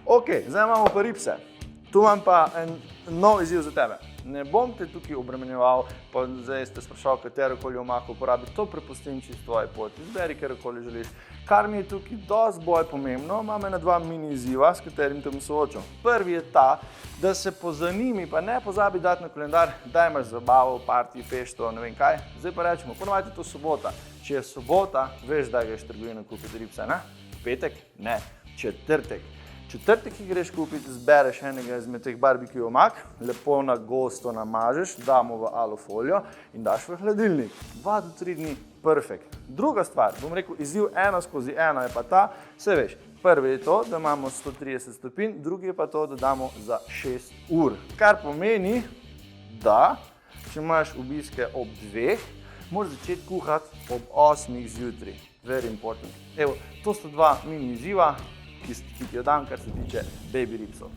Ok, zdaj imamo pa ribse. Tu imam pa en nov izziv za tebe. Ne bom te tukaj obremenjeval, pa zdaj ste sprašali, katerokoli omako uporabiti, to prepustim čisto tvoji poti. Izberi, katerokoli želiš. Kar mi je tukaj dosti bolj pomembno, imam ena dva mini izziva, s katerim te bom soočal. Prvi je ta, da se pozanimi, pa ne pozabi dati na kalendar, da imaš zabavo, party, fešto, ne vem kaj. Zdaj pa rečemo, ponovadi je to sobota. Če je sobota, veš, da greš v trgovino kupiti ribse, ne? Petek? Ne. Četrtek. Četrtek, ki greš kupiti, zbereš enega izmed teh barbecue omak, lepo na gosto namažeš, damo v alufolijo in daš v hladilnik. 2 do 3 dni, perfekt. Druga stvar, bom rekel, izziv 1/1 je pa ta, saj veš, prvi je to, da imamo 130 stopinj, drugi je pa to, da damo za 6 ur. Kar pomeni, da, če imaš obiske ob 2, moraš začeti kuhati ob 8 zjutraj. Very important. Evo, to sta dva mini izziva, ki ti jo dam, kar se tiče baby ribsov.